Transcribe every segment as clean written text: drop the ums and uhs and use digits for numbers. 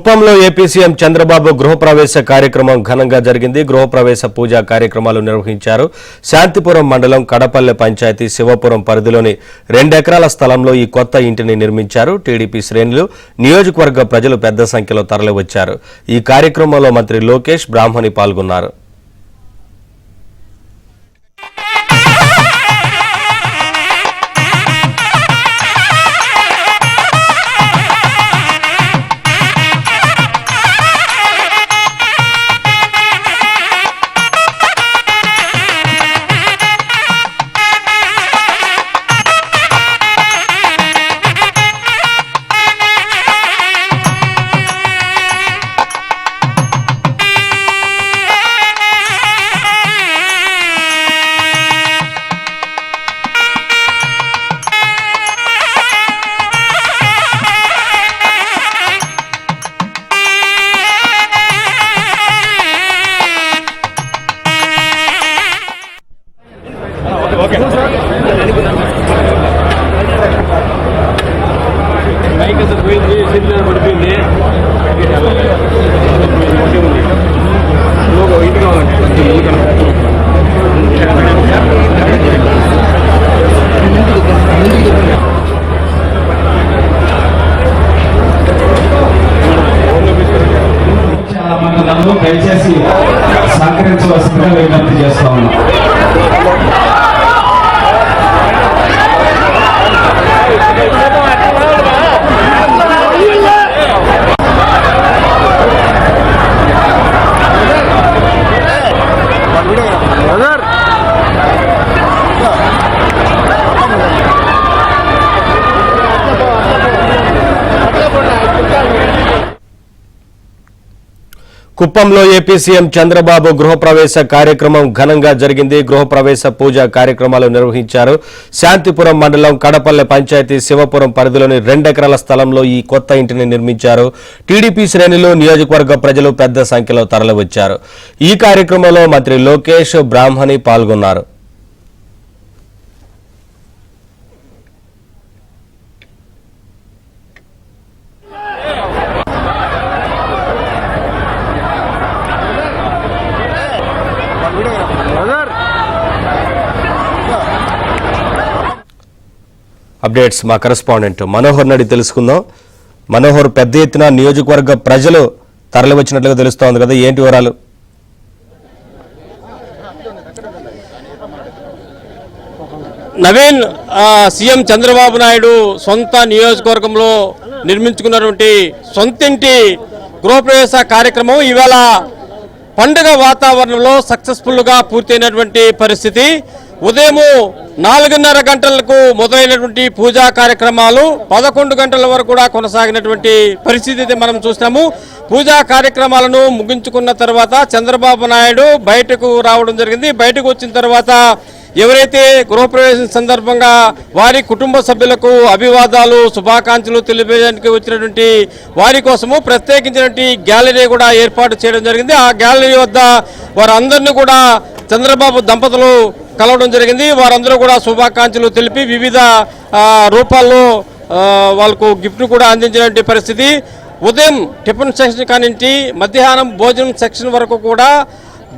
కుప్పంలో AP CM Chandrababu గృహప్రవేశ కార్యక్రమం ఘనంగా జరిగింది. గృహప్రవేశ పూజా కార్యక్రమాలు నిర్వహించారు. శాంతిపురం మండలం కడపల్లె పంచాయతీ శివపురం పరిధిలోని 2 ఎకరాల స్థలంలో ఈ కొత్త ఇంటిని నిర్మించారు. టీడీపీ శ్రేణులు, నియోజకవర్గ ప్రజలు పెద్ద సంఖ్యలో తరలివచ్చారు. ఈ కార్యక్రమంలో మంత్రి లోకేష్, బ్రాహ్మణి పాల్గొన్నారు. దయచేసి సహకరించవలసిందిగా విజ్ఞప్తి చేస్తా ఉన్నాం. కుప్పంలో ఏపీ సీఎం చంద్రబాబు గృహప్రవేశ కార్యక్రమం ఘనంగా జరిగింది. గృహప్రవేశ పూజా కార్యక్రమాలు నిర్వహించారు. శాంతిపురం మండలం కడపల్లె పంచాయతీ శివపురం పరిధిలోని 2 ఎకరాల స్థలంలో ఈ కొత్త ఇంటిని నిర్మించారు. టీడీపీ శ్రేణులు, నియోజకవర్గ ప్రజలు పెద్ద సంఖ్యలో తరలివచ్చారు. ఈ కార్యక్రమంలో మంత్రి లోకేష్, బ్రాహ్మణి పాల్గొన్నారు. అప్డేట్స్ మా కరెస్పాండెంట్ మనోహర్ నడి తెలుసుకుందాం. మనోహర్, పెద్ద ఎత్తున నియోజకవర్గ ప్రజలు తరలివచ్చినట్లుగా తెలుస్తోంది కదా, ఏంటి వివరాలు? నవీన్, సీఎం చంద్రబాబు నాయుడు సొంత నియోజకవర్గంలో నిర్మించుకున్నటువంటి సొంతింటి గృహప్రవేశ కార్యక్రమం ఇవాళ పండుగ వాతావరణంలో సక్సెస్ఫుల్గా పూర్తయినటువంటి పరిస్థితి. ఉదయం 4:30 గంటలకు మొదలైనటువంటి పూజా కార్యక్రమాలు 11 గంటల వరకు కూడా కొనసాగినటువంటి పరిస్థితి మనం చూస్తాము. పూజా కార్యక్రమాలను ముగించుకున్న తర్వాత చంద్రబాబు నాయుడు బయటకు రావడం జరిగింది. బయటకు వచ్చిన తర్వాత ఎవరైతే గృహప్రవేశం సందర్భంగా వారి కుటుంబ సభ్యులకు అభివాదాలు, శుభాకాంక్షలు తెలియజేయడానికి వచ్చినటువంటి వారి కోసము ప్రత్యేకించినటువంటి గ్యాలరీ కూడా ఏర్పాటు చేయడం జరిగింది. ఆ గ్యాలరీ వద్ద వారందరినీ కూడా చంద్రబాబు దంపతులు కలవడం జరిగింది. వారందరూ కూడా శుభాకాంక్షలు తెలిపి వివిధ రూపాల్లో వాళ్ళకు గిఫ్ట్ కూడా అందించినటువంటి పరిస్థితి. ఉదయం టిఫిన్ సెక్షన్ కానించి మధ్యాహ్నం భోజనం సెక్షన్ వరకు కూడా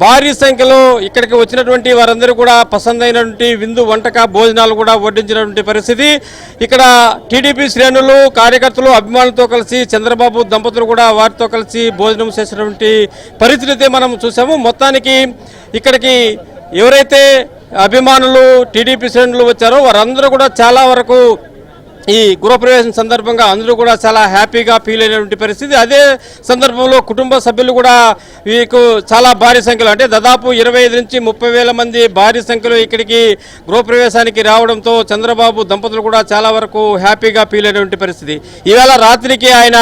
భారీ సంఖ్యలో ఇక్కడికి వచ్చినటువంటి వారందరూ కూడా పసందైనటువంటి విందు వంటక భోజనాలు కూడా వడ్డించినటువంటి పరిస్థితి. ఇక్కడ టీడీపీ శ్రేణులు, కార్యకర్తలు, అభిమానులతో కలిసి చంద్రబాబు దంపతులు కూడా వారితో కలిసి భోజనం చేసినటువంటి పరిస్థితి మనం చూసాము. మొత్తానికి ఇక్కడికి ఎవరైతే అభిమానులు, టీడీపీ శ్రేణులు వచ్చారో వారందరూ కూడా చాలా వరకు ఈ గృహప్రవేశం సందర్భంగా అందరూ కూడా చాలా హ్యాపీగా ఫీల్ అయినటువంటి పరిస్థితి. అదే సందర్భంలో కుటుంబ సభ్యులు కూడా వీకు చాలా భారీ సంఖ్యలో, అంటే దాదాపు 25 నుంచి 30 వేల మంది భారీ సంఖ్యలో ఇక్కడికి గృహప్రవేశానికి రావడంతో చంద్రబాబు దంపతులు కూడా చాలా వరకు హ్యాపీగా ఫీల్ అయినటువంటి పరిస్థితి. ఈవేళ రాత్రికి ఆయన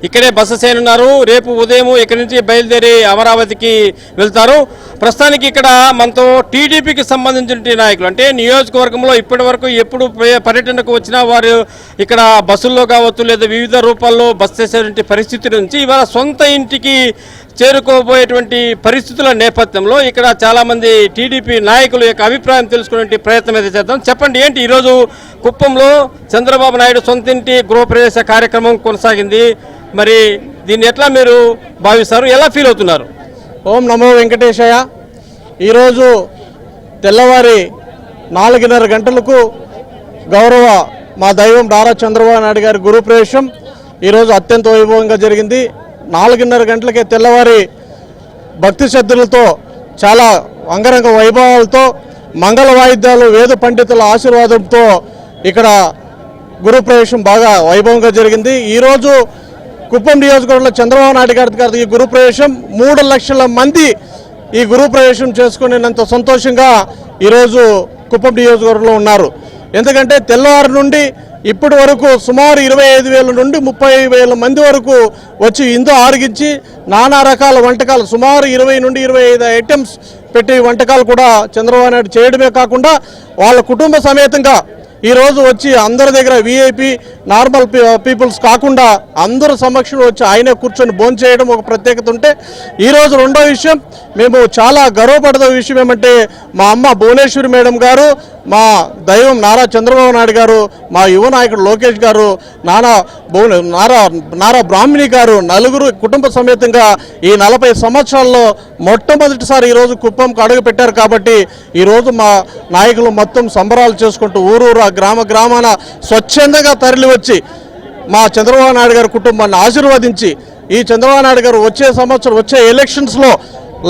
ఇక్కడే బస చేయనున్నారు. రేపు ఉదయం ఇక్కడి నుంచి బయలుదేరి అమరావతికి వెళ్తారు. ప్రస్తుతానికి ఇక్కడ మనతో టీడీపీకి సంబంధించిన నాయకులు, అంటే నియోజకవర్గంలో ఇప్పటి వరకు ఎప్పుడు పర్యటనకు వచ్చినా వారు ఇక్కడ బస్సుల్లో కావచ్చు లేదా వివిధ రూపాల్లో బస్ చేసేటువంటి పరిస్థితి నుంచి ఇవాళ సొంత ఇంటికి చేరుకోబోయేటువంటి పరిస్థితుల నేపథ్యంలో ఇక్కడ చాలామంది టీడీపీ నాయకుల యొక్క అభిప్రాయం తెలుసుకునే ప్రయత్నం అయితే చేద్దాం. చెప్పండి, ఏంటి ఈరోజు కుప్పంలో చంద్రబాబు నాయుడు సొంతింటి గృహప్రవేశ కార్యక్రమం కొనసాగింది, మరి దీన్ని ఎట్లా మీరు భావిస్తారు, ఎలా ఫీల్ అవుతున్నారు? ఓం నమో వెంకటేశయ్య. ఈరోజు తెల్లవారి 4:30 గంటలకు గౌరవ మా దైవం నారా చంద్రబాబు నాయుడు గారి గురు ప్రవేశం ఈరోజు అత్యంత వైభవంగా జరిగింది. 4:30 గంటలకే తెల్లవారి భక్తి శ్రద్ధలతో చాలా అంగరంగ వైభవాలతో మంగళ వాయిద్యాలు వేద పండితుల ఆశీర్వాదంతో ఇక్కడ గురు ప్రవేశం బాగా వైభవంగా జరిగింది. ఈరోజు కుప్పం నియోజకవర్గంలో చంద్రబాబు నాయుడు గారి ఈ గురు ప్రవేశం 3 లక్షల మంది ఈ గురు ప్రవేశం చేసుకునేంత సంతోషంగా ఈరోజు కుప్పం నియోజకవర్గంలో ఉన్నారు. ఎందుకంటే తెల్లవారు నుండి ఇప్పటి వరకు సుమారు 25,000 నుండి 30,000 మంది వరకు వచ్చి ఇందో ఆరగించి నానా రకాల వంటకాలు సుమారు 20 నుండి 25 ఐటమ్స్ పెట్టి వంటకాలు కూడా చంద్రబాబు నాయుడు చేయడమే కాకుండా వాళ్ళ కుటుంబ సమేతంగా ఈరోజు వచ్చి అందరి దగ్గర విఐపి నార్మల్ పీపుల్స్ కాకుండా అందరూ సమక్షంలో వచ్చి ఆయనే కూర్చొని భోంచేయడం ఒక ప్రత్యేకత ఉంటే, ఈరోజు రెండో విషయం మేము చాలా గర్వపడే విషయం ఏమంటే మా అమ్మ భువనేశ్వరి మేడం గారు, మా దైవం నారా చంద్రబాబు నాయుడు గారు, మా యువ నాయకుడు లోకేష్ గారు, నారా బ్రాహ్మణి గారు నలుగురు కుటుంబ సమేతంగా ఈ 40 సంవత్సరాల్లో మొట్టమొదటిసారి ఈరోజు కుప్పంకు అడుగు పెట్టారు. కాబట్టి ఈరోజు మా నాయకులు మొత్తం సంబరాలు చేసుకుంటూ ఊరూరా గ్రామాన స్వచ్ఛందంగా తరలి వచ్చి మా చంద్రబాబు నాయుడు గారి కుటుంబాన్ని ఆశీర్వదించి ఈ చంద్రబాబు నాయుడు గారు వచ్చే సంవత్సరం వచ్చే ఎలక్షన్స్లో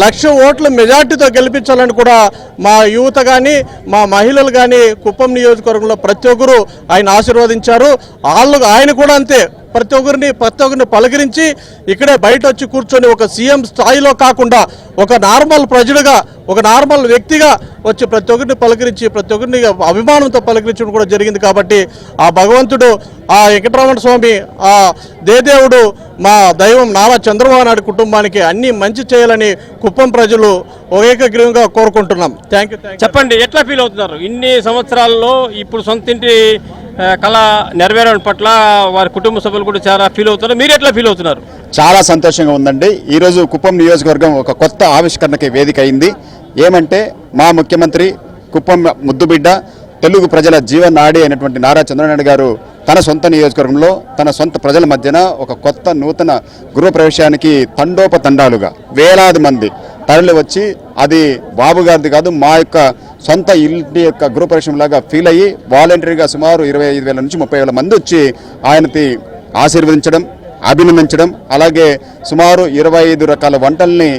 1,00,000 ఓట్ల మెజార్టీతో గెలిపించాలని కూడా మా యువత కానీ మా మహిళలు కానీ కుప్పం నియోజకవర్గంలో ప్రతి ఒక్కరు ఆయన ఆశీర్వదించారు. ఆయన కూడా అంతే ప్రతి ఒక్కరిని పలకరించి ఇక్కడే బయట వచ్చి కూర్చొని ఒక సీఎం స్థాయిలో కాకుండా ఒక నార్మల్ ప్రజలుగా ఒక నార్మల్ వ్యక్తిగా వచ్చి ప్రతి ఒక్కరిని పలకరించి ప్రతి ఒక్కరిని అభిమానంతో పలకరించడం కూడా జరిగింది. కాబట్టి ఆ భగవంతుడు ఆ వెంకటరమణ స్వామి ఆ దేదేవుడు మా దైవం నారా చంద్రబాబు నాయుడు కుటుంబానికి అన్ని మంచి చేయాలని కుప్పం ప్రజలు ఏకగ్రీవంగా కోరుకుంటున్నాం. Thank you. చెప్పండి, ఎట్లా ఫీల్ అవుతున్నారు? ఇన్ని సంవత్సరాల్లో ఇప్పుడు సొంతింటి కళ నెరవేరడం పట్ల వారి కుటుంబ సభ్యులు కూడా చాలా ఫీల్ అవుతున్నారు. మీరు ఎట్లా ఫీల్ అవుతున్నారు? చాలా సంతోషంగా ఉందండి. ఈరోజు కుప్పం నియోజకవర్గం ఒక కొత్త ఆవిష్కరణకి వేదిక అయింది. ఏమంటే మా ముఖ్యమంత్రి కుప్పం ముద్దుబిడ్డ తెలుగు ప్రజల జీవనాడి అయినటువంటి నారా చంద్రబాబు గారు తన సొంత నియోజకవర్గంలో తన సొంత ప్రజల మధ్యన ఒక కొత్త నూతన గృహప్రవేశానికి తండోపతండాలుగా వేలాది మంది తరలి వచ్చి అది బాబు గారిది కాదు మా యొక్క సొంత ఇంటి యొక్క గృహప్రవేశంలాగా ఫీల్ అయ్యి వాలంటరీగా సుమారు 25,000 నుంచి 30,000 మంది వచ్చి ఆయనకి ఆశీర్వదించడం అభినందించడం అలాగే సుమారు 25 రకాల వంటల్ని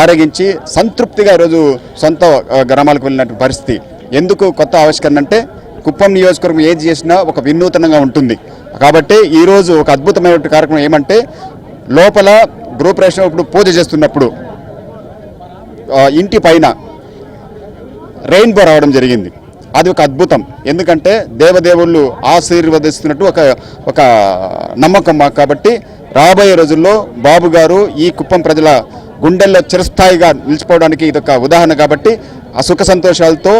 ఆరగించి సంతృప్తిగా ఈరోజు సొంత గ్రామాలకు వెళ్ళినటువంటి పరిస్థితి. ఎందుకు కొత్త ఆవిష్కరణ అంటే కుప్పం నియోజకవర్గం ఏది చేసినా ఒక వినూతనంగా ఉంటుంది. కాబట్టి ఈరోజు ఒక అద్భుతమైన కార్యక్రమం ఏమంటే లోపల గృహప్రవేశం ఇప్పుడు పూజ చేస్తున్నప్పుడు ఇంటి పైన రెయిన్బో రావడం జరిగింది. అది ఒక అద్భుతం. ఎందుకంటే దేవదేవుళ్ళు ఆశీర్వదిస్తున్నట్టు ఒక నమ్మకం మాకు. కాబట్టి రాబోయే రోజుల్లో బాబు గారు ఈ కుప్పం ప్రజల గుండెల్లో చిరస్థాయిగా నిలిచిపోవడానికి ఇదొక ఉదాహరణ. కాబట్టి ఆ సుఖ సంతోషాలతో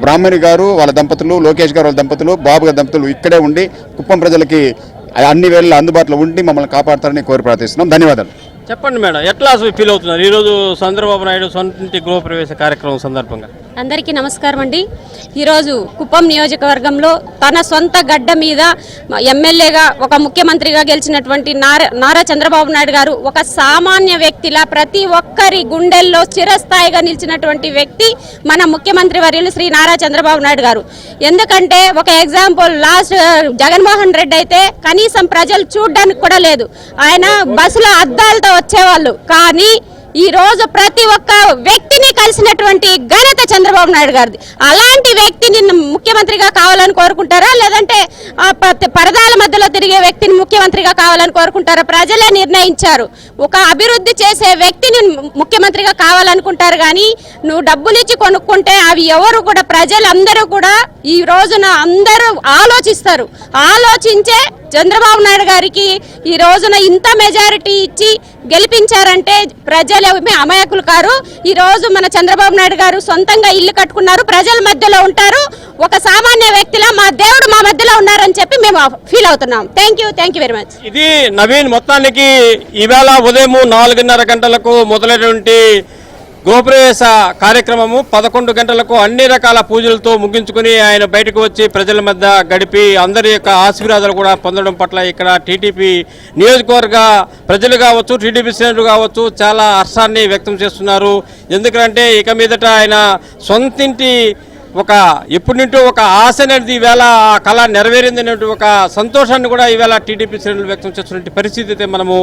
బ్రాహ్మణి గారు వాళ్ళ దంపతులు, లోకేష్ గారు వాళ్ళ దంపతులు, బాబు గారి దంపతులు ఇక్కడే ఉండి కుప్పం ప్రజలకి అన్ని వేళ అందుబాటులో ఉండి మమ్మల్ని కాపాడతారని కోరి ప్రార్థిస్తున్నాం. ధన్యవాదాలు. చెప్పండి మేడం, ఎట్లా ఫీల్ అవుతున్నారు ఈరోజు చంద్రబాబు నాయుడు సొంత గృహప్రవేశ కార్యక్రమం సందర్భంగా? అందరికీ నమస్కారం అండి. ఈరోజు కుప్పం నియోజకవర్గంలో తన సొంత గడ్డ మీద ఎమ్మెల్యేగా ఒక ముఖ్యమంత్రిగా గెలిచినటువంటి నారా చంద్రబాబు నాయుడు గారు ఒక సామాన్య వ్యక్తిలా ప్రతి ఒక్కరి గుండెల్లో చిరస్థాయిగా నిలిచినటువంటి వ్యక్తి మన ముఖ్యమంత్రి వర్యులు శ్రీ నారా చంద్రబాబు నాయుడు గారు. ఎందుకంటే ఒక ఎగ్జాంపుల్ లాస్ట్ జగన్మోహన్ రెడ్డి అయితే కనీసం ప్రజలు చూడడానికి కూడా లేదు. ఆయన బస్సులో అద్దాలతో వచ్చేవాళ్ళు. కానీ ఈ రోజు ప్రతి ఒక్క వ్యక్తిని కలిసినటువంటి ఘనత చంద్రబాబు నాయుడు గారిది. అలాంటి వ్యక్తిని ముఖ్యమంత్రిగా కావాలని కోరుకుంటారా, లేదంటే పరదాల మధ్యలో తిరిగే వ్యక్తిని ముఖ్యమంత్రిగా కావాలని కోరుకుంటారా? ప్రజలే నిర్ణయించారు. ఒక అభివృద్ధి చేసే వ్యక్తిని ముఖ్యమంత్రిగా కావాలనుకుంటారు. కానీ నువ్వు డబ్బులు ఇచ్చి కొనుక్కుంటే అవి ఎవరు కూడా ప్రజలందరూ కూడా ఈ రోజున అందరూ ఆలోచిస్తారు. ఆలోచించే చంద్రబాబు నాయుడు గారికి ఈ రోజున ఇంత మెజారిటీ ఇచ్చి గెలిపించారంటే ప్రజలు అమాయకులు కారు. ఈ రోజు మన చంద్రబాబు నాయుడు గారు సొంతంగా ఇల్లు కట్టుకున్నారు, ప్రజల మధ్యలో ఉంటారు. ఒక సామాన్య వ్యక్తిలా మా దేవుడు మా మధ్యలో ఉన్నారని చెప్పి మేము ఫీల్ అవుతున్నాం. Thank you very much. ఇది నవీన్. మొత్తానికి ఈవేళ ఉదయం 4:30 గంటలకు మొదలైనటువంటి గృహప్రవేశ కార్యక్రమము 11 గంటలకు అన్ని రకాల పూజలతో ముగించుకుని ఆయన బయటకు వచ్చి ప్రజల మధ్య గడిపి అందరి యొక్క ఆశీర్వాదాలు కూడా పొందడం పట్ల ఇక్కడ టీడీపీ నియోజకవర్గ ప్రజలు కావచ్చు, టీడీపీ శ్రేణులు కావచ్చు చాలా హర్షాన్ని వ్యక్తం చేస్తున్నారు. ఎందుకంటే ఇక మీదట ఆయన సొంతింటి ఎప్పటి నుంటో ఒక ఆశ అనేది ఈవేళ ఆ కళ నెరవేరింది అనేటువంటి ఒక సంతోషాన్ని కూడా ఈవేళ టీడీపీ శ్రేణులు వ్యక్తం చేస్తున్నటువంటి పరిస్థితి అయితే మనము